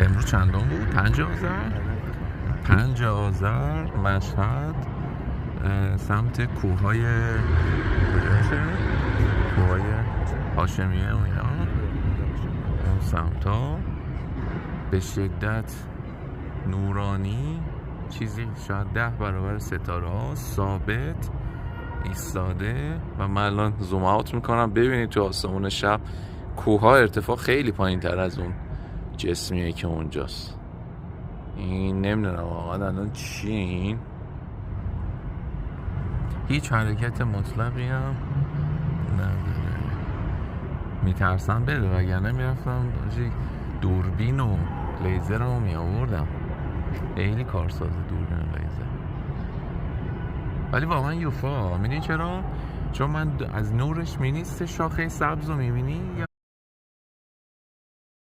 امروز چندم بود؟ 50,000 50,000 مشهد سمت کوههای کوههای هاشمیه و اینا، اون سمتا به شدت نورانی، چیزی شاید 10 برابر ستاره ها ثابت ایستاده. و من الان زوم اوت میکنم ببینید تو آسمون شب کوهها ارتفاع خیلی پایین تر از اون جسمیه که اونجاست. این نمیدونم واقعا الان چیه این. هیچ حرکت مطلقی هم نداره. میترسم بره، وگرنه میرفتم دوربین و لیزر رو میآوردم. خیلی کارساز دوربین و لیزر. ولی واقعا یوفا میدونی چرا؟ چون من از نورش مینیست شاخه سبز رو میبینی